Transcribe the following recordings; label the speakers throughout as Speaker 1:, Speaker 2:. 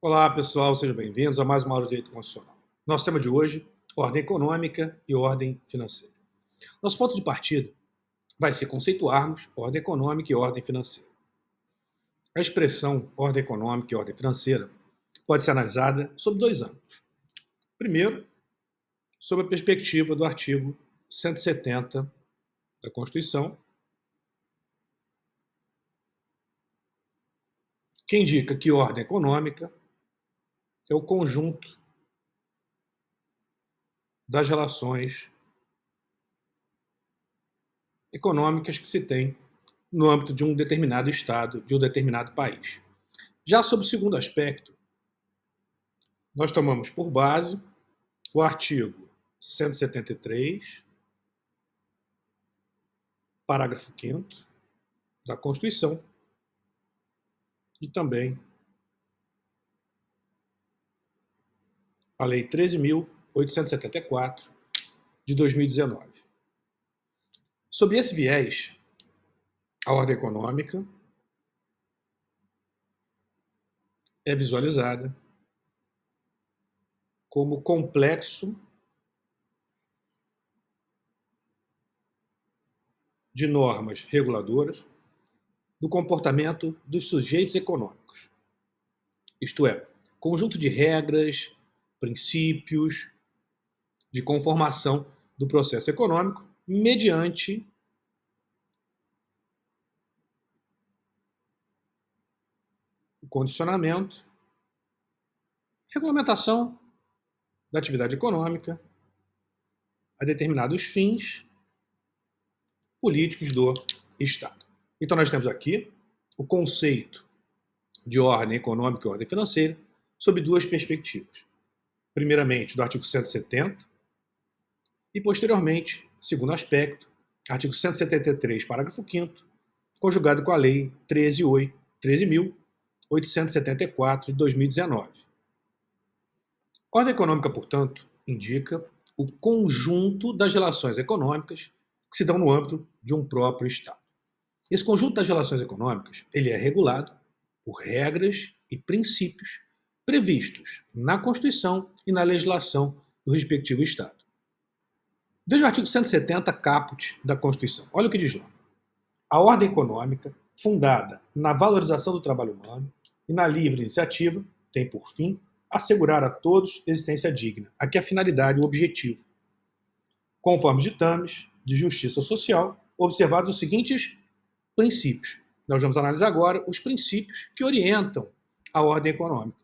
Speaker 1: Olá, pessoal, sejam bem-vindos a mais uma aula de Direito Constitucional. Nosso tema de hoje, ordem econômica e ordem financeira. Nosso ponto de partida vai ser conceituarmos ordem econômica e ordem financeira. A expressão ordem econômica e ordem financeira pode ser analisada sob dois ângulos. Primeiro, sob a perspectiva do artigo 170 da Constituição, que indica que ordem econômica é o conjunto das relações econômicas que se tem no âmbito de um determinado estado, de um determinado país. Já sob o segundo aspecto, nós tomamos por base o artigo 173, parágrafo 5º da Constituição e também a Lei 13.874 de 2019. Sob esse viés, a ordem econômica é visualizada como complexo de normas reguladoras do comportamento dos sujeitos econômicos, isto é, conjunto de regras, princípios de conformação do processo econômico mediante o condicionamento, regulamentação da atividade econômica a determinados fins políticos do Estado. Então nós temos aqui o conceito de ordem econômica e ordem financeira sob duas perspectivas. Primeiramente, do artigo 170 e, posteriormente, segundo aspecto, artigo 173, parágrafo 5º, conjugado com a Lei 13.874 de 2019. Ordem econômica, portanto, indica o conjunto das relações econômicas que se dão no âmbito de um próprio Estado. Esse conjunto das relações econômicas ele é regulado por regras e princípios previstos na Constituição e na legislação do respectivo Estado. Veja o artigo 170, caput da Constituição. Olha o que diz lá. A ordem econômica, fundada na valorização do trabalho humano e na livre iniciativa, tem por fim assegurar a todos existência digna. Aqui a finalidade, o objetivo. Conforme os ditames de justiça social, observados os seguintes princípios. Nós vamos analisar agora os princípios que orientam a ordem econômica.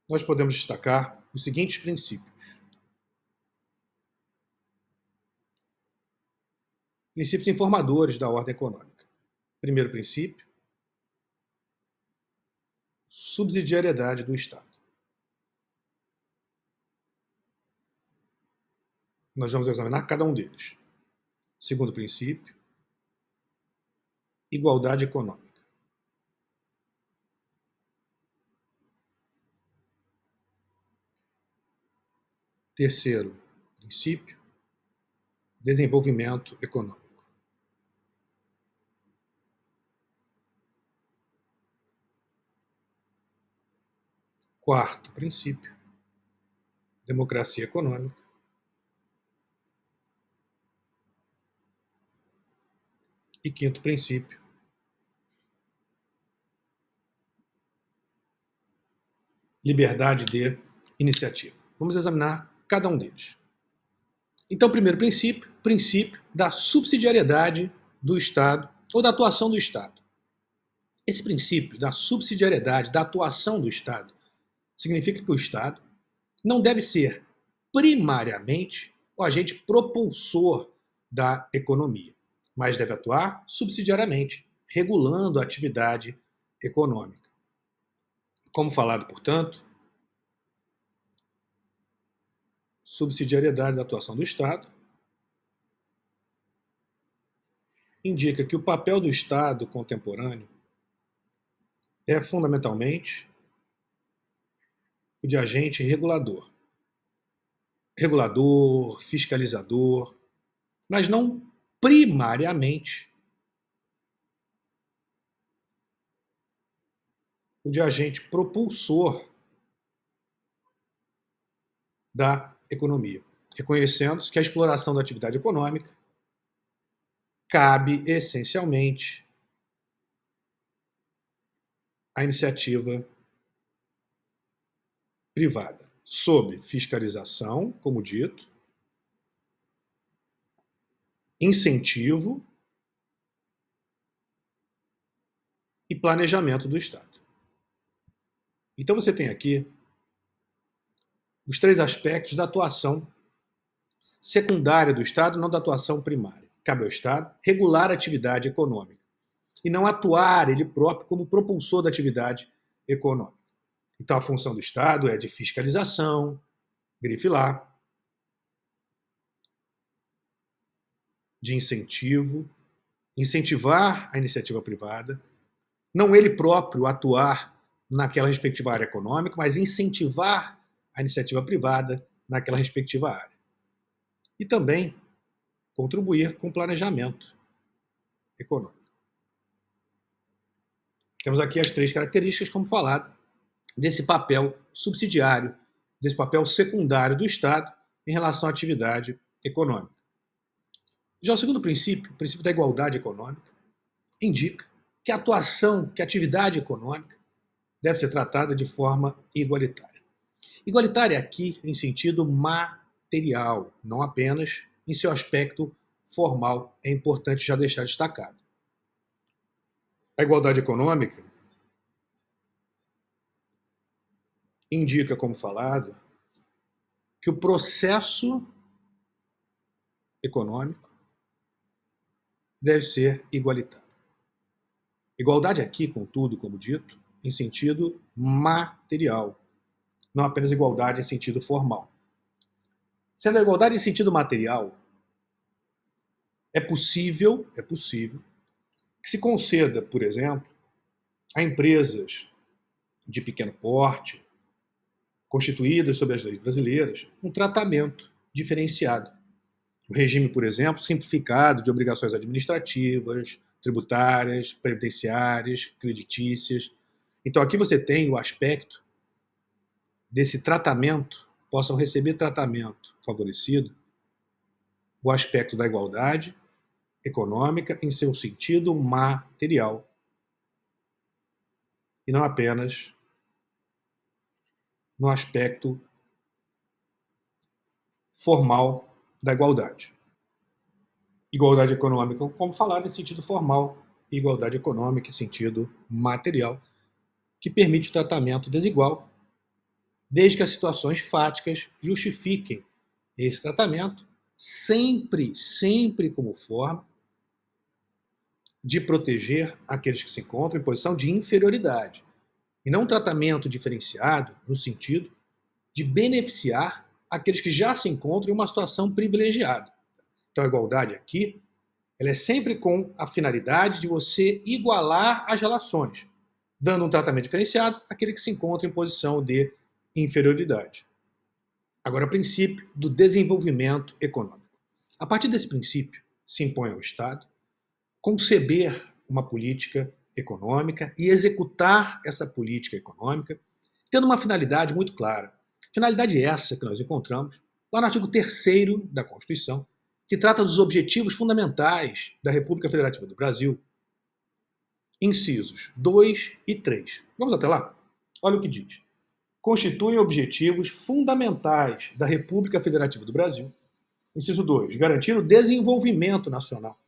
Speaker 1: Nós podemos destacar os seguintes princípios. Princípios informadores da ordem econômica. Primeiro princípio, subsidiariedade do Estado. Nós vamos examinar cada um deles. Segundo princípio, igualdade econômica. Terceiro princípio, desenvolvimento econômico. Quarto princípio, democracia econômica. E quinto princípio, liberdade de iniciativa. Vamos examinar cada um deles. Então, primeiro princípio, princípio da subsidiariedade do Estado ou da atuação do Estado. Esse princípio da subsidiariedade, da atuação do Estado, significa que o Estado não deve ser primariamente o agente propulsor da economia, mas deve atuar subsidiariamente, regulando a atividade econômica. Como falado, portanto, subsidiariedade da atuação do Estado indica que o papel do Estado contemporâneo é fundamentalmente o de agente regulador. Regulador, fiscalizador, mas não primariamente de agente propulsor da economia, reconhecendo-se que a exploração da atividade econômica cabe essencialmente à iniciativa privada, sob fiscalização, como dito, incentivo e planejamento do Estado. Então você tem aqui os três aspectos da atuação secundária do Estado, não da atuação primária. Cabe ao Estado regular a atividade econômica e não atuar ele próprio como propulsor da atividade econômica. Então a função do Estado é de fiscalização, grife lá, de incentivo, incentivar a iniciativa privada, não ele próprio atuar naquela respectiva área econômica, mas incentivar a iniciativa privada naquela respectiva área. E também contribuir com o planejamento econômico. Temos aqui as três características, como falado, desse papel subsidiário, desse papel secundário do Estado em relação à atividade econômica. Já o segundo princípio, o princípio da igualdade econômica, indica que a atuação, que a atividade econômica deve ser tratada de forma igualitária. Igualitária aqui em sentido material, não apenas em seu aspecto formal, é importante já deixar destacado. A igualdade econômica indica, como falado, que o processo econômico deve ser igualitário. Igualdade aqui, contudo, como dito, em sentido material, não apenas igualdade em sentido formal. Sendo a igualdade em sentido material, é possível que se conceda, por exemplo, a empresas de pequeno porte, constituídas sob as leis brasileiras, um tratamento diferenciado. O regime, por exemplo, simplificado de obrigações administrativas, tributárias, previdenciárias, creditícias. Então aqui você tem o aspecto desse tratamento, possam receber tratamento favorecido, o aspecto da igualdade econômica em seu sentido material, e não apenas no aspecto formal da igualdade. Igualdade econômica, como falado, em sentido formal, e igualdade econômica em sentido material, que permite o tratamento desigual, desde que as situações fáticas justifiquem esse tratamento, sempre como forma de proteger aqueles que se encontram em posição de inferioridade, e não um tratamento diferenciado no sentido de beneficiar aqueles que já se encontram em uma situação privilegiada. Então a igualdade aqui, ela é sempre com a finalidade de você igualar as relações, dando um tratamento diferenciado àquele que se encontra em posição de inferioridade. Agora, o princípio do desenvolvimento econômico. A partir desse princípio, se impõe ao Estado conceber uma política econômica e executar essa política econômica tendo uma finalidade muito clara. Finalidade essa que nós encontramos lá no artigo 3º da Constituição, que trata dos objetivos fundamentais da República Federativa do Brasil, incisos 2 e 3. Vamos até lá? Olha o que diz. Constituem objetivos fundamentais da República Federativa do Brasil. Inciso 2. Garantir o desenvolvimento nacional.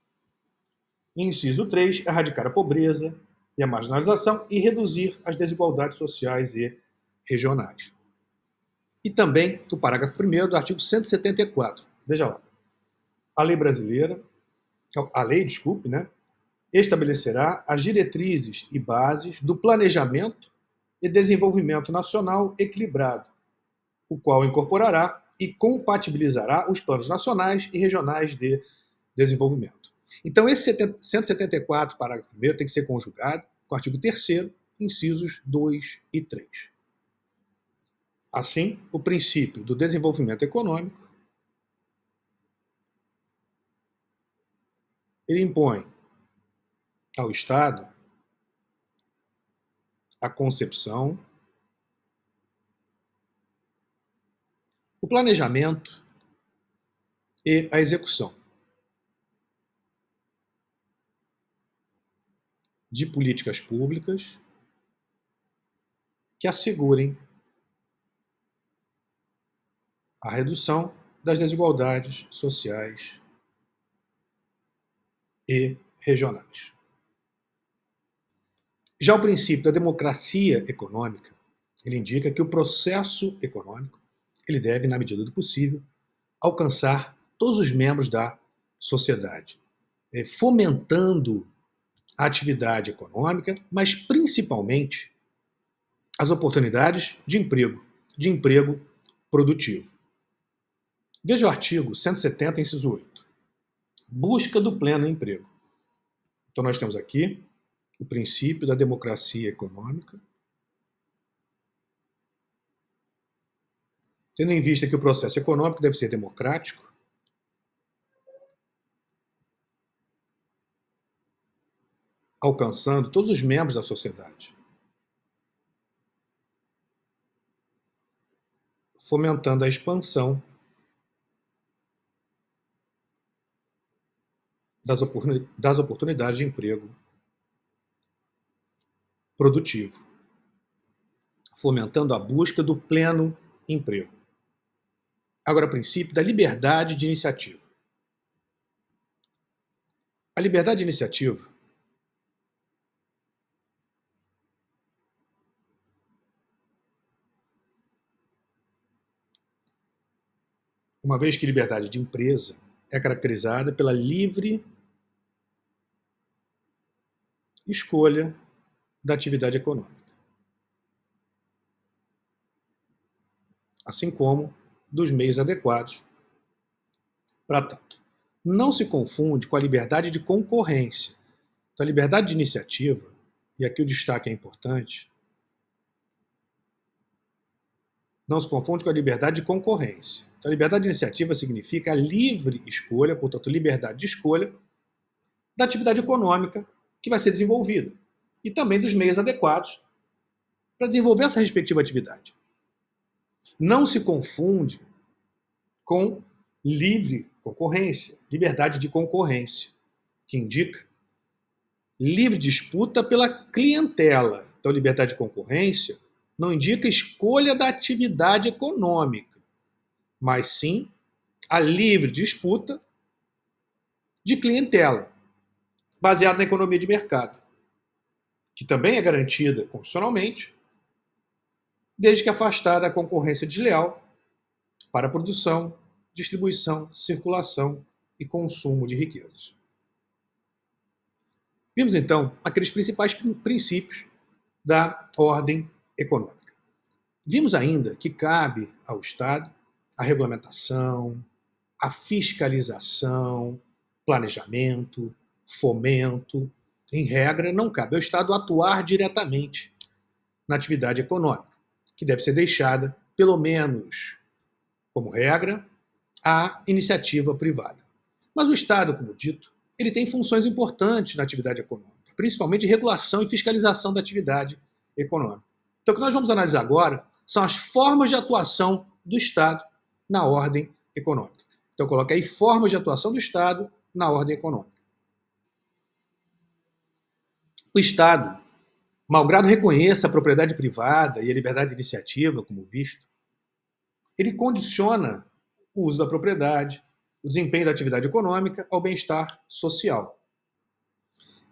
Speaker 1: Inciso 3. Erradicar a pobreza e a marginalização e reduzir as desigualdades sociais e regionais. E também o parágrafo 1º do artigo 174. Veja lá. A lei, né, estabelecerá as diretrizes e bases do planejamento e desenvolvimento nacional equilibrado, o qual incorporará e compatibilizará os planos nacionais e regionais de desenvolvimento. Então, esse 174, parágrafo 1º, tem que ser conjugado com o artigo 3º, incisos 2 e 3. Assim, o princípio do desenvolvimento econômico ele impõe ao Estado a concepção, o planejamento e a execução de políticas públicas que assegurem a redução das desigualdades sociais e regionais. Já o princípio da democracia econômica, ele indica que o processo econômico ele deve, na medida do possível, alcançar todos os membros da sociedade, fomentando a atividade econômica, mas principalmente as oportunidades de emprego produtivo. Veja o artigo 170, inciso 8. Busca do pleno emprego. Então nós temos aqui o princípio da democracia econômica, tendo em vista que o processo econômico deve ser democrático, alcançando todos os membros da sociedade, fomentando a expansão das oportunidades de emprego produtivo, fomentando a busca do pleno emprego. Agora, o princípio da liberdade de iniciativa. A liberdade de iniciativa uma vez que liberdade de empresa é caracterizada pela livre escolha da atividade econômica, assim como dos meios adequados para tanto. Não se confunde com a liberdade de concorrência. Então, a liberdade de iniciativa, e aqui o destaque é importante, não se confunde com a liberdade de concorrência. Então, a liberdade de iniciativa significa a livre escolha, portanto, liberdade de escolha da atividade econômica que vai ser desenvolvida e também dos meios adequados para desenvolver essa respectiva atividade. Não se confunde com livre concorrência, liberdade de concorrência, que indica livre disputa pela clientela. Então, liberdade de concorrência não indica escolha da atividade econômica, mas sim a livre disputa de clientela, baseada na economia de mercado, que também é garantida constitucionalmente, desde que afastada da concorrência desleal para a produção, distribuição, circulação e consumo de riquezas. Vimos então aqueles principais princípios da ordem econômica. Vimos ainda que cabe ao Estado a regulamentação, a fiscalização, planejamento, fomento. Em regra, não cabe ao Estado atuar diretamente na atividade econômica, que deve ser deixada, pelo menos como regra, à iniciativa privada. Mas o Estado, como dito, ele tem funções importantes na atividade econômica, principalmente de regulação e fiscalização da atividade econômica. Então, o que nós vamos analisar agora são as formas de atuação do Estado na ordem econômica. Então, eu coloquei formas de atuação do Estado na ordem econômica. O Estado, malgrado reconheça a propriedade privada e a liberdade de iniciativa, como visto, ele condiciona o uso da propriedade, o desempenho da atividade econômica ao bem-estar social.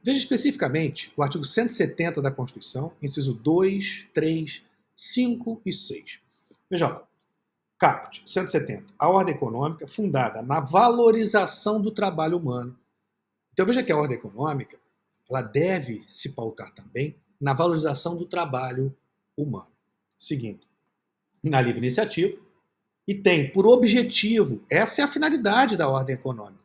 Speaker 1: Veja especificamente o artigo 170 da Constituição, inciso 2, 3, 5 e 6. Veja lá. Caput 170. A ordem econômica fundada na valorização do trabalho humano. Então veja que a ordem econômica ela deve se pautar também na valorização do trabalho humano. Seguindo, na livre iniciativa, e tem por objetivo, essa é a finalidade da ordem econômica,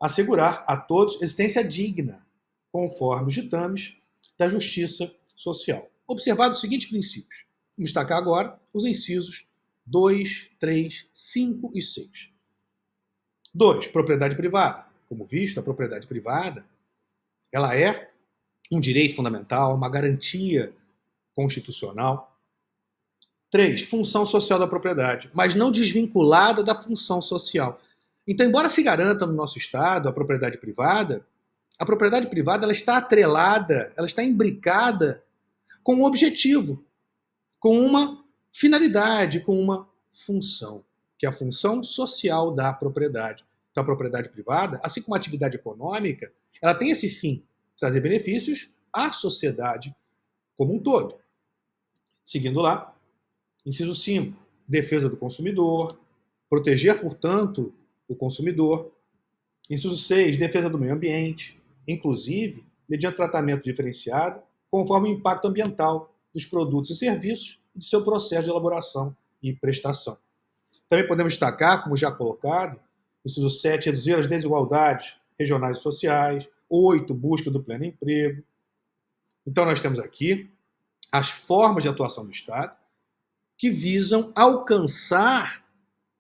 Speaker 1: assegurar a todos existência digna, conforme os ditames da justiça social. Observados os seguintes princípios. Vamos destacar agora os incisos 2, 3, 5 e 6. 2. Propriedade privada. Como visto, a propriedade privada ela é um direito fundamental, uma garantia constitucional. 3, função social da propriedade, mas não desvinculada da função social. Então, embora se garanta no nosso Estado a propriedade privada ela está atrelada, ela está imbricada com um objetivo, com uma finalidade, com uma função, que é a função social da propriedade. Então, a propriedade privada, assim como a atividade econômica, ela tem esse fim, trazer benefícios à sociedade como um todo. Seguindo lá, inciso 5, defesa do consumidor, proteger, portanto, o consumidor. Inciso 6, defesa do meio ambiente, inclusive mediante tratamento diferenciado, conforme o impacto ambiental dos produtos e serviços e de seu processo de elaboração e prestação. Também podemos destacar, como já colocado, inciso 7, reduzir as desigualdades regionais e sociais. 8, busca do pleno emprego. Então, nós temos aqui as formas de atuação do Estado que visam alcançar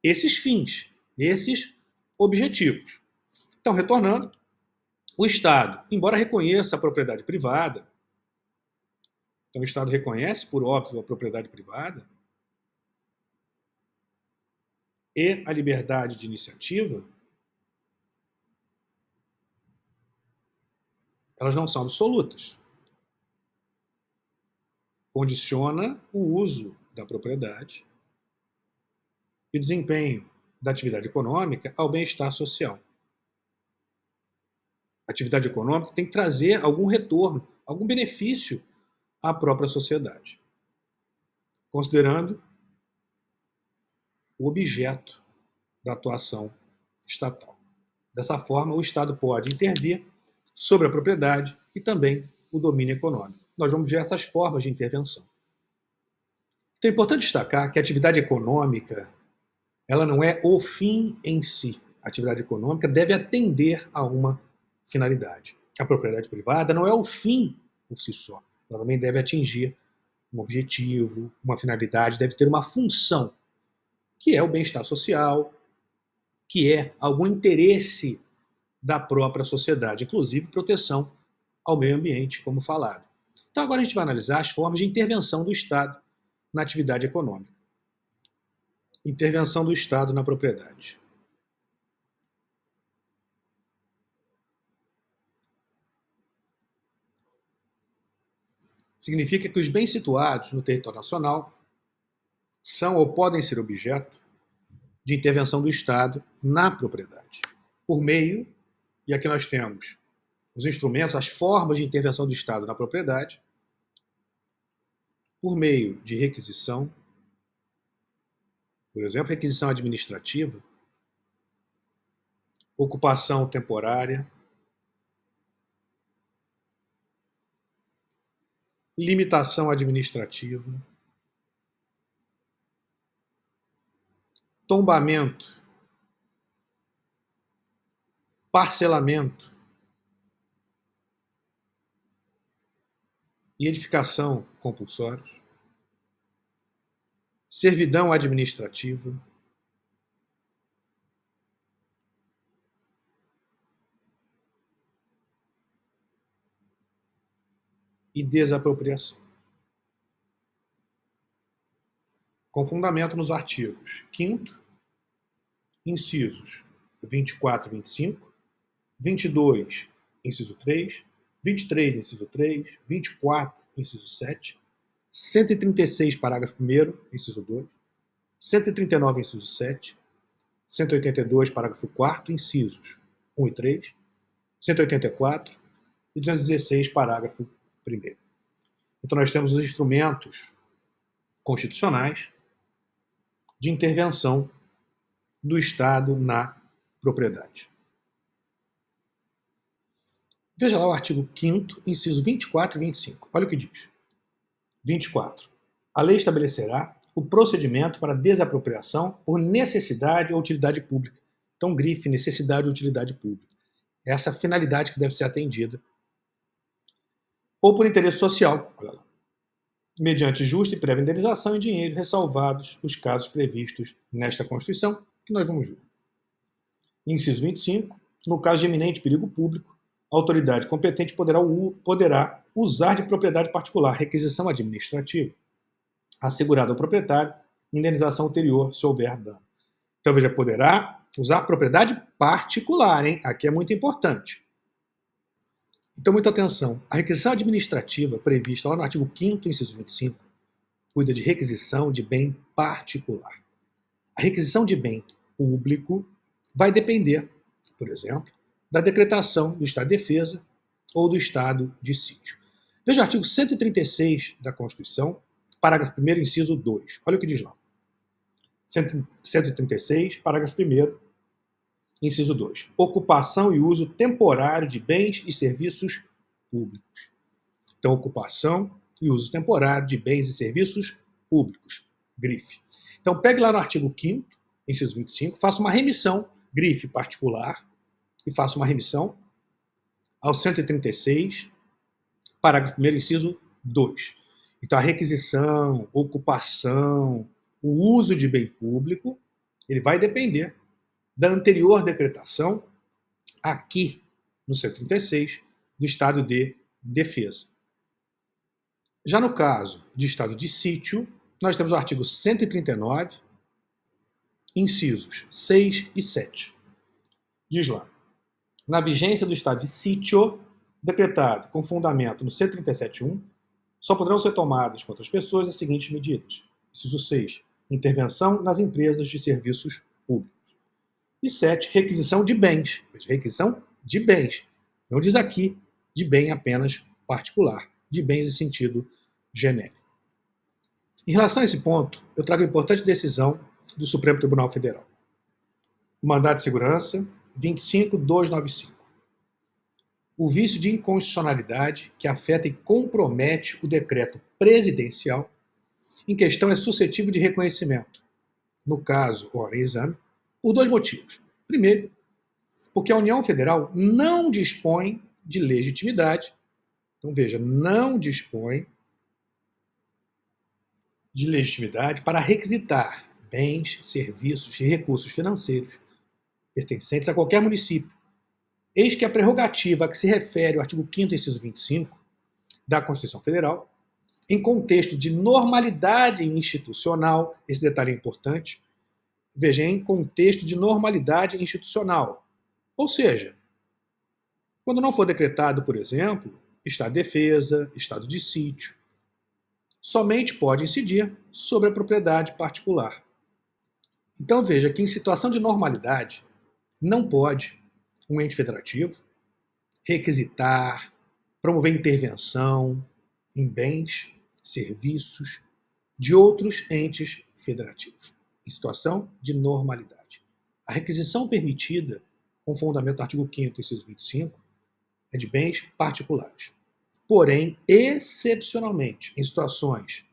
Speaker 1: esses fins, esses objetivos. Então, retornando, o Estado, embora reconheça a propriedade privada, então o Estado reconhece, por óbvio, a propriedade privada e a liberdade de iniciativa, elas não são absolutas. Condiciona o uso da propriedade e o desempenho da atividade econômica ao bem-estar social. A atividade econômica tem que trazer algum retorno, algum benefício à própria sociedade, considerando o objeto da atuação estatal. Dessa forma, o Estado pode intervir sobre a propriedade e também o domínio econômico. Nós vamos ver essas formas de intervenção. Então é importante destacar que a atividade econômica ela não é o fim em si. A atividade econômica deve atender a uma finalidade. A propriedade privada não é o fim por si só. Ela também deve atingir um objetivo, uma finalidade, deve ter uma função, que é o bem-estar social, que é algum interesse da própria sociedade, inclusive proteção ao meio ambiente, como falado. Então agora a gente vai analisar as formas de intervenção do Estado na atividade econômica. Intervenção do Estado na propriedade. Significa que os bens situados no território nacional são ou podem ser objeto de intervenção do Estado na propriedade, por meio, e aqui nós temos os instrumentos, as formas de intervenção do Estado na propriedade, por meio de requisição, por exemplo, requisição administrativa, ocupação temporária, limitação administrativa, tombamento, parcelamento e edificação compulsórios, servidão administrativa, e desapropriação. Com fundamento nos artigos 5º, incisos 24 e 25, 22, inciso 3, 23, inciso 3, 24, inciso 7, 136, parágrafo 1º, inciso 2, 139, inciso 7, 182, parágrafo 4º, incisos 1 e 3, 184 e 216, parágrafo 1º. Então nós temos os instrumentos constitucionais de intervenção do Estado na propriedade. Veja lá o artigo 5º, inciso 24 e 25. Olha o que diz. 24. A lei estabelecerá o procedimento para desapropriação por necessidade ou utilidade pública. Então, grife necessidade ou utilidade pública. Essa finalidade que deve ser atendida. Ou por interesse social, olha lá, mediante justa e prévia indenização em dinheiro, ressalvados os casos previstos nesta Constituição, que nós vamos ver. Inciso 25, no caso de eminente perigo público, a autoridade competente poderá usar de propriedade particular, requisição administrativa, assegurada ao proprietário, indenização ulterior, se houver dano. Então, veja, poderá usar propriedade particular, hein? Aqui é muito importante. Então, muita atenção. A requisição administrativa prevista lá no artigo 5º, inciso 25, cuida de requisição de bem particular. A requisição de bem público vai depender, por exemplo, da decretação do estado de defesa ou do estado de sítio. Veja o artigo 136 da Constituição, parágrafo 1º, inciso 2. Olha o que diz lá. 136, parágrafo 1º, inciso 2. Ocupação e uso temporário de bens e serviços públicos. Então, ocupação e uso temporário de bens e serviços públicos. Grife. Então, pegue lá no artigo 5º, inciso 25, faça uma remissão, grife particular, e faça uma remissão ao 136, parágrafo 1º, inciso 2. Então, a requisição, ocupação, o uso de bem público, ele vai depender da anterior decretação, aqui no 136, do estado de defesa. Já no caso de estado de sítio, nós temos o artigo 139, incisos 6 e 7. Diz lá: na vigência do estado de sítio, decretado com fundamento no 137.1, só poderão ser tomadas contra as pessoas as seguintes medidas. Inciso 6. Intervenção nas empresas de serviços públicos. E 7. Requisição de bens. Requisição de bens. Não diz aqui de bem apenas particular, de bens em sentido genérico. Em relação a esse ponto, eu trago a importante decisão do Supremo Tribunal Federal. Mandado de segurança 25295. O vício de inconstitucionalidade que afeta e compromete o decreto presidencial em questão é suscetível de reconhecimento. No caso, ora, em exame, por dois motivos. Primeiro, porque a União Federal não dispõe de legitimidade. Então, veja, não dispõe de legitimidade para requisitar bens, serviços e recursos financeiros pertencentes a qualquer município. Eis que a prerrogativa a que se refere o artigo 5º, inciso 25, da Constituição Federal, em contexto de normalidade institucional, esse detalhe é importante, veja, em contexto de normalidade institucional. Ou seja, quando não for decretado, por exemplo, estado de defesa, estado de sítio, somente pode incidir sobre a propriedade particular. Então veja que em situação de normalidade, não pode um ente federativo requisitar, promover intervenção em bens, serviços de outros entes federativos, em situação de normalidade. A requisição permitida, com fundamento do artigo 5º, inciso 25, é de bens particulares. Porém, excepcionalmente, em situações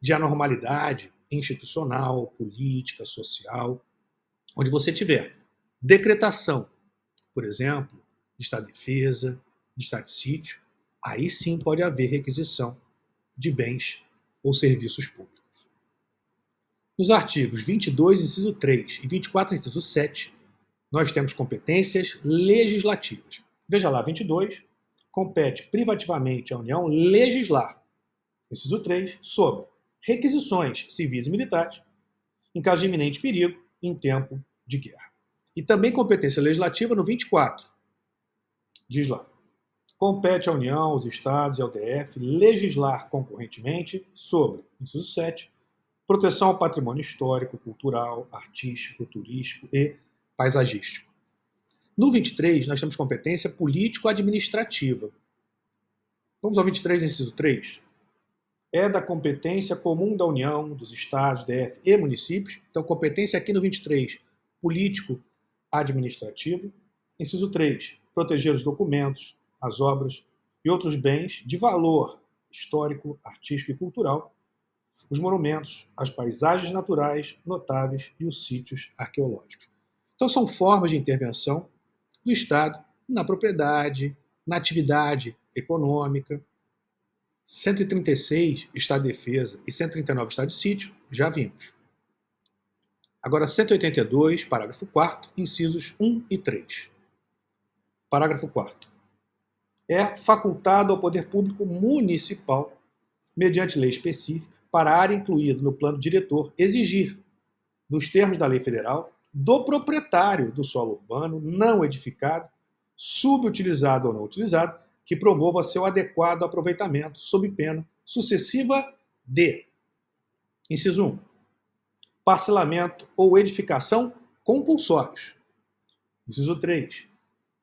Speaker 1: de anormalidade institucional, política, social, onde você tiver decretação, por exemplo, de estado de defesa, de estado de sítio, aí sim pode haver requisição de bens ou serviços públicos. Nos artigos 22, inciso 3 e 24, inciso 7, nós temos competências legislativas. Veja lá, 22, compete privativamente à União legislar, inciso 3, sobre requisições civis e militares em caso de iminente perigo em tempo de guerra. E também competência legislativa no 24. Diz lá: compete à União, aos Estados e ao DF legislar concorrentemente sobre, inciso 7, proteção ao patrimônio histórico, cultural, artístico, turístico e paisagístico. No 23, nós temos competência político-administrativa. Vamos ao 23, inciso 3. É da competência comum da União, dos Estados, DF e municípios. Então, competência aqui no 23, político-administrativo. Inciso 3, proteger os documentos, as obras e outros bens de valor histórico, artístico e cultural, os monumentos, as paisagens naturais notáveis e os sítios arqueológicos. Então, são formas de intervenção do Estado na propriedade, na atividade econômica. 136, Estado de Defesa, e 139, Estado de Sítio, já vimos. Agora, 182, parágrafo 4º, incisos 1 e 3. Parágrafo 4º. é facultado ao poder público municipal, mediante lei específica, para a área incluída no plano diretor, exigir, nos termos da lei federal, do proprietário do solo urbano não edificado, subutilizado ou não utilizado, que promova seu adequado aproveitamento, sob pena sucessiva de: inciso 1, parcelamento ou edificação compulsórios. Inciso 3,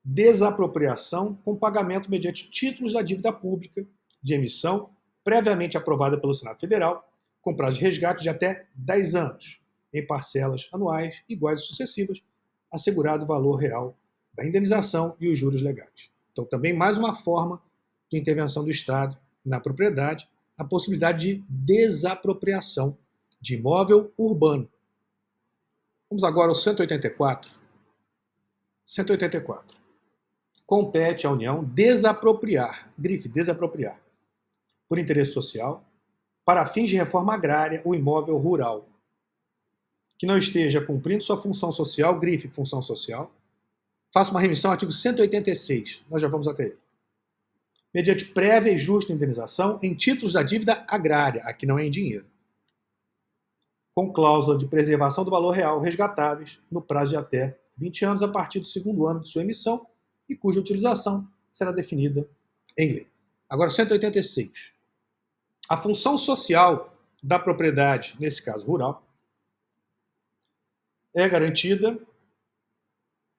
Speaker 1: desapropriação com pagamento mediante títulos da dívida pública de emissão previamente aprovada pelo Senado Federal, com prazo de resgate de até 10 anos, em parcelas anuais iguais e sucessivas, assegurado o valor real da indenização e os juros legais. Então, também mais uma forma de intervenção do Estado na propriedade, a possibilidade de desapropriação de imóvel urbano. Vamos agora ao 184. 184. Compete à União desapropriar, grife, desapropriar, por interesse social, para fins de reforma agrária, o imóvel rural, que não esteja cumprindo sua função social, grife, função social. Faça uma remissão ao artigo 186, nós já vamos até ele. Mediante prévia e justa indenização em títulos da dívida agrária, aqui não é em dinheiro, com cláusula de preservação do valor real resgatáveis no prazo de até 20 anos a partir do segundo ano de sua emissão e cuja utilização será definida em lei. Agora, 186. A função social da propriedade, nesse caso rural, é garantida,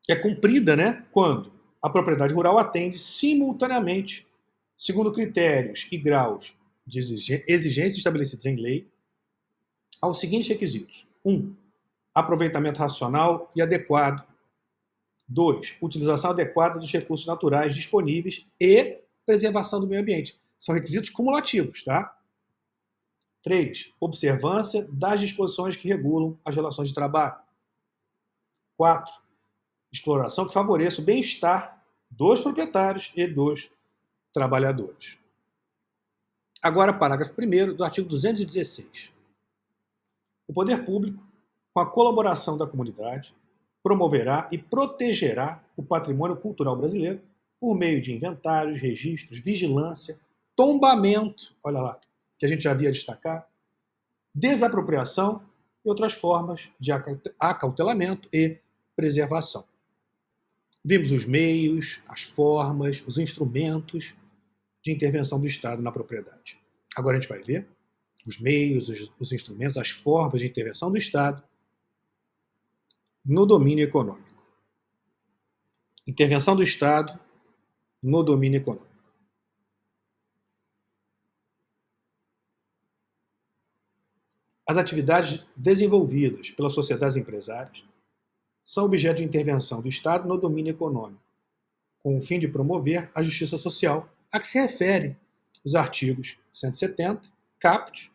Speaker 1: é cumprida, quando a propriedade rural atende simultaneamente, segundo critérios e graus de exigência estabelecidos em lei, aos seguintes requisitos: 1. Aproveitamento racional e adequado. 2. Utilização adequada dos recursos naturais disponíveis e preservação do meio ambiente. São requisitos cumulativos, tá? 3. Observância das disposições que regulam as relações de trabalho. 4. Exploração que favoreça o bem-estar dos proprietários e dos trabalhadores. Agora, parágrafo 1º do artigo 216. O poder público, com a colaboração da comunidade, promoverá e protegerá o patrimônio cultural brasileiro por meio de inventários, registros, vigilância, tombamento, olha lá, que a gente já havia destacado, desapropriação e outras formas de acautelamento e preservação. Vimos os meios, as formas, os instrumentos de intervenção do Estado na propriedade. Agora a gente vai ver os meios, os instrumentos, as formas de intervenção do Estado no domínio econômico. Intervenção do Estado no domínio econômico. As atividades desenvolvidas pelas sociedades empresárias são objeto de intervenção do Estado no domínio econômico, com o fim de promover a justiça social, a que se refere os artigos 170, caput,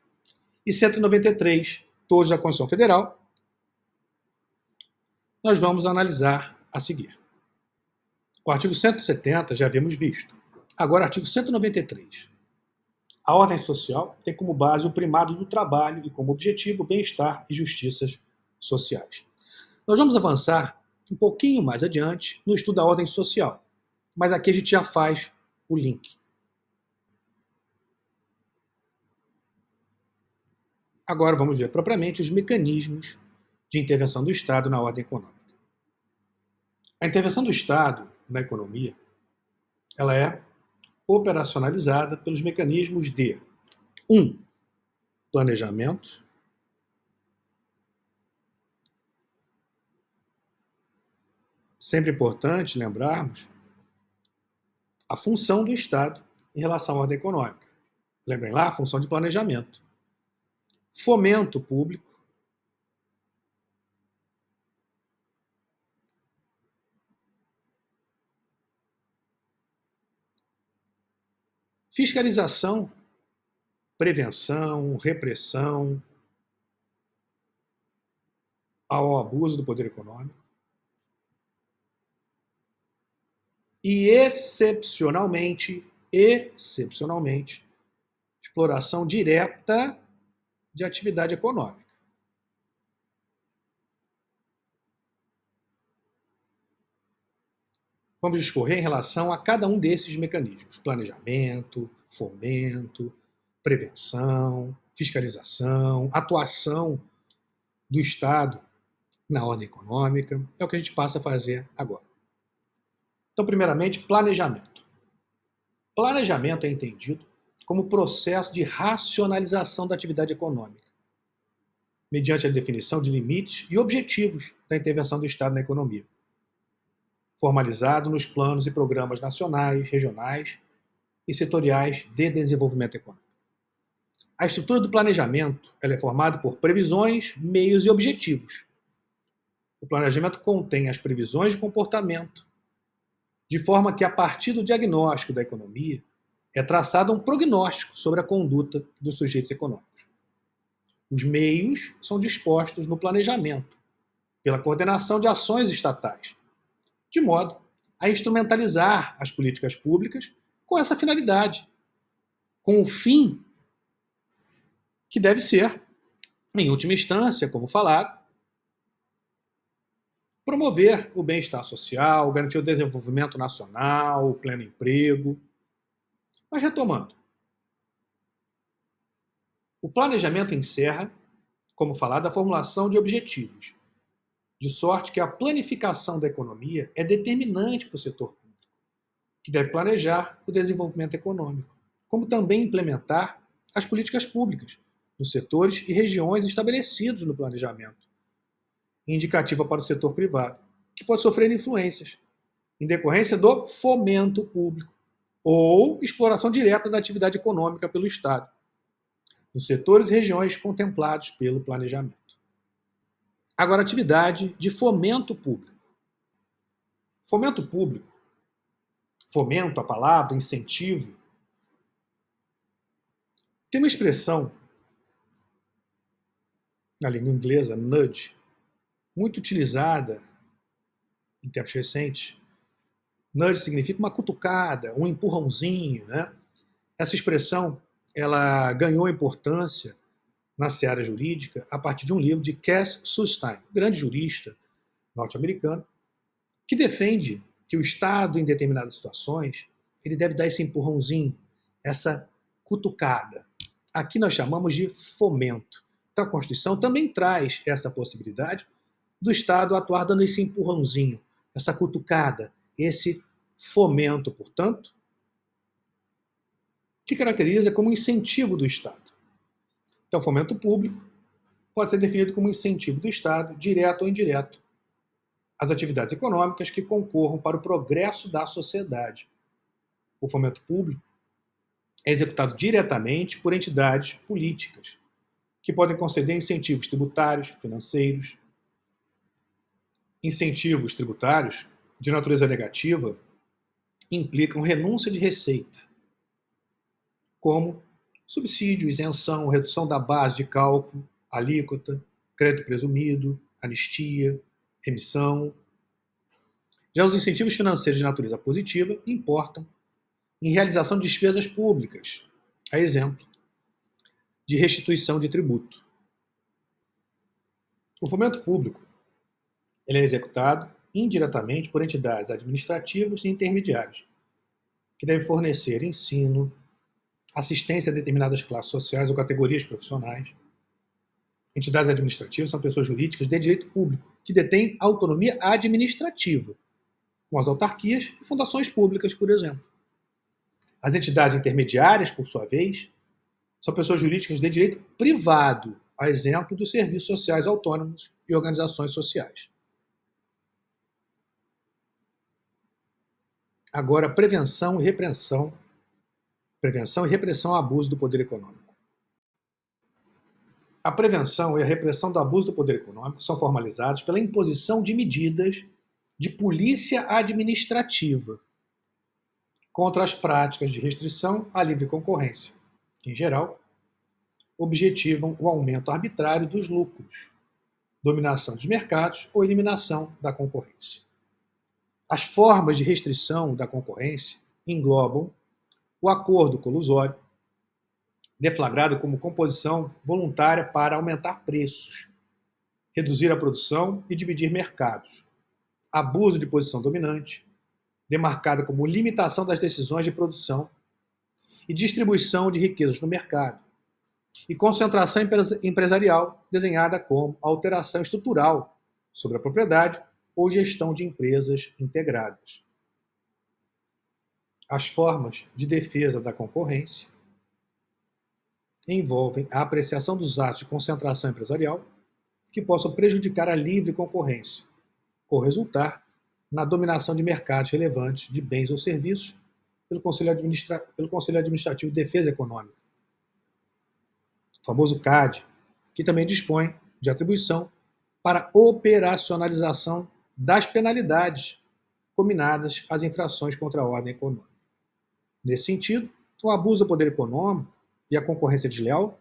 Speaker 1: e 193, todos da Constituição Federal. Nós vamos analisar a seguir. O artigo 170 já havíamos visto. Agora, artigo 193. A ordem social tem como base o primado do trabalho e como objetivo o bem-estar e justiças sociais. Nós vamos avançar um pouquinho mais adiante no estudo da ordem social, mas aqui a gente já faz o link. Agora vamos ver propriamente os mecanismos de intervenção do Estado na ordem econômica. A intervenção do Estado na economia, ela é operacionalizada pelos mecanismos de 1. Planejamento, sempre importante lembrarmos a função do Estado em relação à ordem econômica. Lembrem lá a função de planejamento. Fomento público, fiscalização, prevenção, repressão ao abuso do poder econômico e, excepcionalmente, exploração direta de atividade econômica. Vamos discorrer em relação a cada um desses mecanismos: planejamento, fomento, prevenção, fiscalização, atuação do Estado na ordem econômica. É o que a gente passa a fazer agora. Então, primeiramente, planejamento. Planejamento é entendido como processo de racionalização da atividade econômica, mediante a definição de limites e objetivos da intervenção do Estado na economia, formalizado nos planos e programas nacionais, regionais e setoriais de desenvolvimento econômico. A estrutura do planejamento ela é formada por previsões, meios e objetivos. O planejamento contém as previsões de comportamento, de forma que, a partir do diagnóstico da economia, é traçado um prognóstico sobre a conduta dos sujeitos econômicos. Os meios são dispostos no planejamento, pela coordenação de ações estatais, de modo a instrumentalizar as políticas públicas com essa finalidade, com o fim que deve ser, em última instância, como falado, promover o bem-estar social, garantir o desenvolvimento nacional, o pleno emprego. Mas retomando, o planejamento encerra, como falado, a formulação de objetivos, de sorte que a planificação da economia é determinante para o setor público, que deve planejar o desenvolvimento econômico, como também implementar as políticas públicas nos setores e regiões estabelecidos no planejamento, indicativa para o setor privado, que pode sofrer influências em decorrência do fomento público ou exploração direta da atividade econômica pelo Estado, nos setores e regiões contemplados pelo planejamento. Agora, atividade de fomento público. Fomento público, fomento, a palavra, incentivo, tem uma expressão na língua inglesa, nudge, muito utilizada em tempos recentes. Nudge significa uma cutucada, um empurrãozinho, né? Essa expressão ela ganhou importância na seara jurídica a partir de um livro de Cass Sunstein, grande jurista norte-americano, que defende que o Estado, em determinadas situações, ele deve dar esse empurrãozinho, essa cutucada. Aqui nós chamamos de fomento. Então a Constituição também traz essa possibilidade do Estado atuar dando esse empurrãozinho, essa cutucada, esse fomento, portanto, que caracteriza como incentivo do Estado. Então, fomento público pode ser definido como incentivo do Estado, direto ou indireto, às atividades econômicas que concorram para o progresso da sociedade. O fomento público é executado diretamente por entidades políticas, que podem conceder incentivos tributários, financeiros. Incentivos tributários de natureza negativa implicam renúncia de receita, como subsídio, isenção, redução da base de cálculo, alíquota, crédito presumido, anistia, remissão. Já os incentivos financeiros de natureza positiva importam em realização de despesas públicas, a exemplo de restituição de tributo. O fomento público ele é executado indiretamente por entidades administrativas e intermediárias, que devem fornecer ensino, assistência a determinadas classes sociais ou categorias profissionais. Entidades administrativas são pessoas jurídicas de direito público, que detêm autonomia administrativa, com as autarquias e fundações públicas, por exemplo. As entidades intermediárias, por sua vez, são pessoas jurídicas de direito privado, a exemplo dos serviços sociais autônomos e organizações sociais. Agora, prevenção e repressão ao abuso do poder econômico. A prevenção e a repressão do abuso do poder econômico são formalizados pela imposição de medidas de polícia administrativa contra as práticas de restrição à livre concorrência, que, em geral, objetivam o aumento arbitrário dos lucros, dominação dos mercados ou eliminação da concorrência. As formas de restrição da concorrência englobam o acordo colusório, deflagrado como composição voluntária para aumentar preços, reduzir a produção e dividir mercados, abuso de posição dominante, demarcada como limitação das decisões de produção e distribuição de riquezas no mercado, e concentração empresarial, desenhada como alteração estrutural sobre a propriedade ou gestão de empresas integradas. As formas de defesa da concorrência envolvem a apreciação dos atos de concentração empresarial que possam prejudicar a livre concorrência ou resultar na dominação de mercados relevantes de bens ou serviços pelo Conselho Administrativo de Defesa Econômica, o famoso CAD, que também dispõe de atribuição para operacionalização das penalidades cominadas às infrações contra a ordem econômica. Nesse sentido, o abuso do poder econômico e a concorrência desleal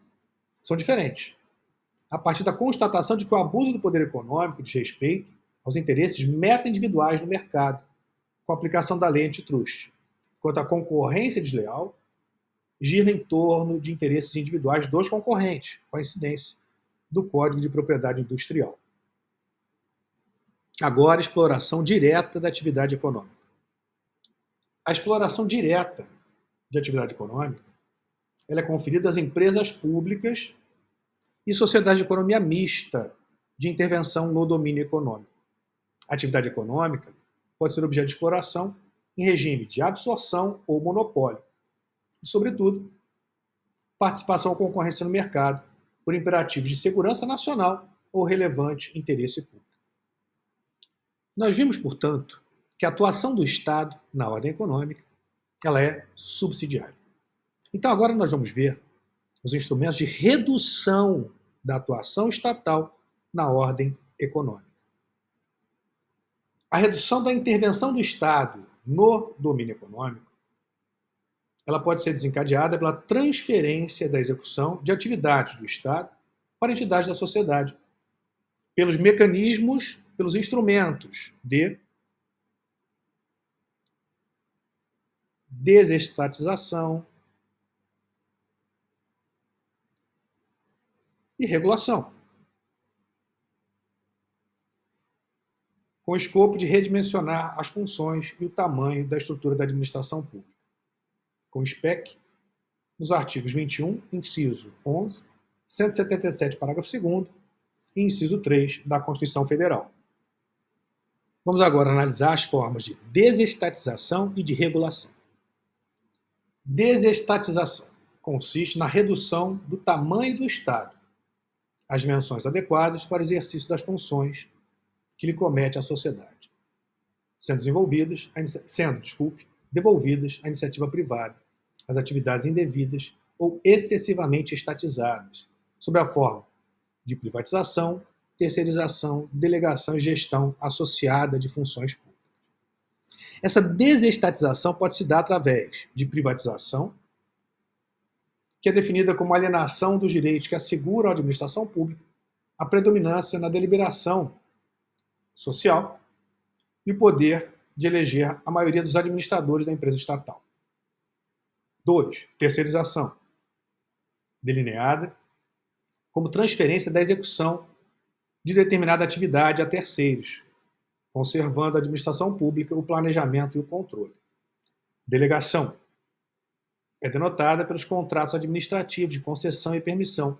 Speaker 1: são diferentes, a partir da constatação de que o abuso do poder econômico diz respeito aos interesses meta-individuais no mercado, com a aplicação da lei antitrust, enquanto a concorrência desleal gira em torno de interesses individuais dos concorrentes, com a incidência do Código de Propriedade Industrial. Agora, exploração direta da atividade econômica. A exploração direta de atividade econômica ela é conferida às empresas públicas e sociedades de economia mista de intervenção no domínio econômico. A atividade econômica pode ser objeto de exploração em regime de absorção ou monopólio e, sobretudo, participação ou concorrência no mercado por imperativos de segurança nacional ou relevante interesse público. Nós vimos, portanto, que a atuação do Estado na ordem econômica ela é subsidiária. Então agora nós vamos ver os instrumentos de redução da atuação estatal na ordem econômica. A redução da intervenção do Estado no domínio econômico ela pode ser desencadeada pela transferência da execução de atividades do Estado para entidades da sociedade, pelos mecanismos, pelos instrumentos de desestatização e regulação, com o escopo de redimensionar as funções e o tamanho da estrutura da administração pública, com SPEC, nos artigos 21, inciso 11, 177, parágrafo 2º e inciso 3 da Constituição Federal. Vamos agora analisar as formas de desestatização e de regulação. Desestatização consiste na redução do tamanho do Estado, às dimensões adequadas para o exercício das funções que lhe compete à sociedade, sendo devolvidas à iniciativa privada, às atividades indevidas ou excessivamente estatizadas, sob a forma de privatização, terceirização, delegação e gestão associada de funções públicas. Essa desestatização pode se dar através de privatização, que é definida como alienação dos direitos que asseguram à administração pública a predominância na deliberação social e o poder de eleger a maioria dos administradores da empresa estatal. 2. Terceirização, delineada como transferência da execução de determinada atividade a terceiros, conservando a administração pública o planejamento e o controle. Delegação é denotada pelos contratos administrativos de concessão e permissão,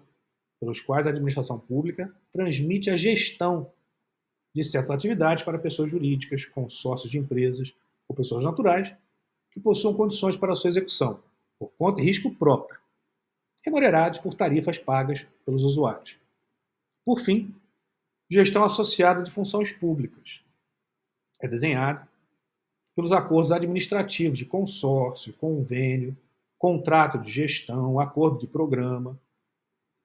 Speaker 1: pelos quais a administração pública transmite a gestão de certas atividades para pessoas jurídicas, consórcios de empresas ou pessoas naturais que possuam condições para a sua execução, por conta e risco próprio, remunerados por tarifas pagas pelos usuários. Por fim, gestão associada de funções públicas. É desenhada pelos acordos administrativos de consórcio, convênio, contrato de gestão, acordo de programa,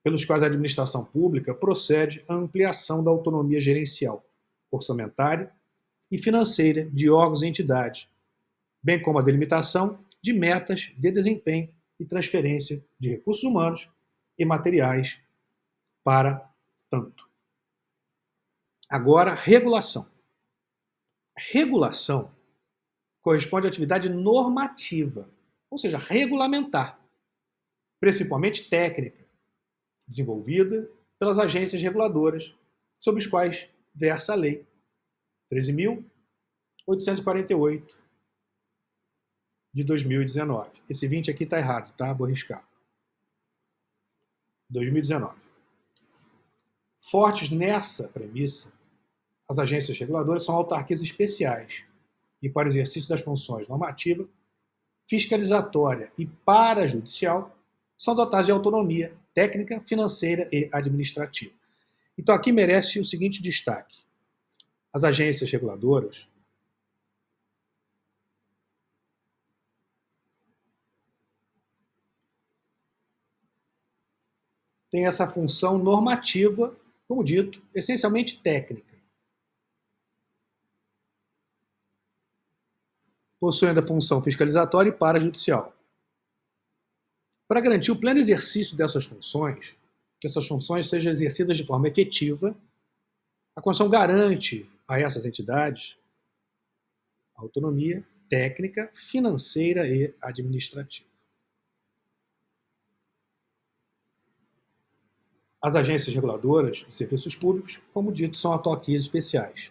Speaker 1: pelos quais a administração pública procede à ampliação da autonomia gerencial, orçamentária e financeira de órgãos e entidades, bem como a delimitação de metas de desempenho e transferência de recursos humanos e materiais para tanto. Agora, regulação. Regulação corresponde à atividade normativa, ou seja, regulamentar, principalmente técnica, desenvolvida pelas agências reguladoras, sobre os quais versa a Lei 13.848, de 2019. Esse 20 aqui está errado, tá? Vou riscar. 2019. Fortes nessa premissa, as agências reguladoras são autarquias especiais e, para o exercício das funções normativa, fiscalizatória e parajudicial, são dotadas de autonomia técnica, financeira e administrativa. Então aqui merece o seguinte destaque. As agências reguladoras têm essa função normativa, como dito, essencialmente técnica. Possuindo a função fiscalizatória e parajudicial. Para garantir o pleno exercício dessas funções, que essas funções sejam exercidas de forma efetiva, a Constituição garante a essas entidades autonomia técnica, financeira e administrativa. As agências reguladoras de serviços públicos, como dito, são autarquias especiais,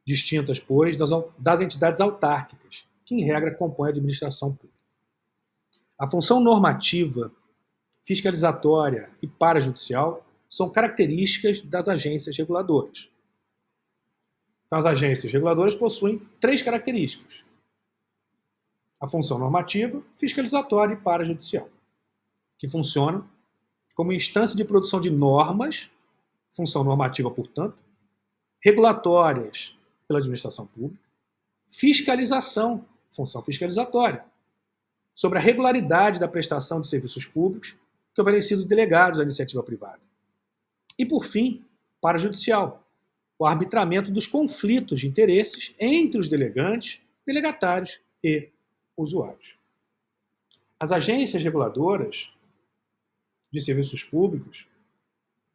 Speaker 1: distintas, pois, das entidades autárquicas, que, em regra, compõem a administração pública. A função normativa, fiscalizatória e parajudicial são características das agências reguladoras. Então, as agências reguladoras possuem 3 características: a função normativa, fiscalizatória e parajudicial, que funcionam como instância de produção de normas, função normativa, portanto, regulatórias pela administração pública, fiscalização, função fiscalizatória, sobre a regularidade da prestação de serviços públicos que houverem sido delegados à iniciativa privada. E, por fim, parajudicial, o arbitramento dos conflitos de interesses entre os delegantes, delegatários e usuários. As agências reguladoras de serviços públicos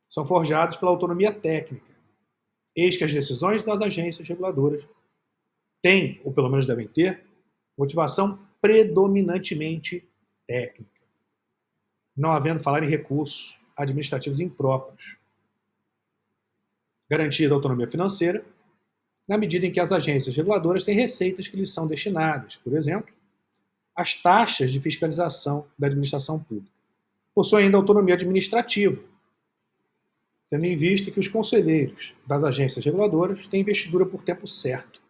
Speaker 1: são forjadas pela autonomia técnica. Eis que as decisões das agências reguladoras têm, ou pelo menos devem ter, motivação predominantemente técnica, não havendo falar em recursos administrativos impróprios. Garantida a autonomia financeira, na medida em que as agências reguladoras têm receitas que lhes são destinadas, por exemplo, as taxas de fiscalização da administração pública. Possui ainda autonomia administrativa, tendo em vista que os conselheiros das agências reguladoras têm investidura por tempo certo,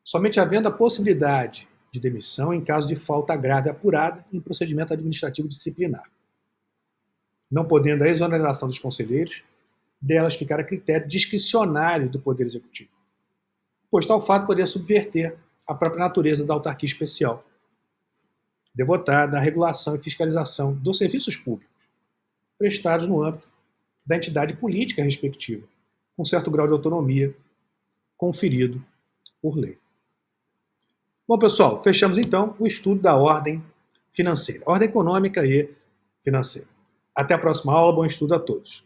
Speaker 1: somente havendo a possibilidade de demissão em caso de falta grave apurada em procedimento administrativo disciplinar, não podendo a exoneração dos conselheiros delas ficar a critério discricionário do Poder Executivo, pois tal fato poderia subverter a própria natureza da autarquia especial, devotada à regulação e fiscalização dos serviços públicos prestados no âmbito da entidade política respectiva, com certo grau de autonomia conferido por lei. Bom, pessoal, fechamos então o estudo da ordem financeira, ordem econômica e financeira. Até a próxima aula, bom estudo a todos.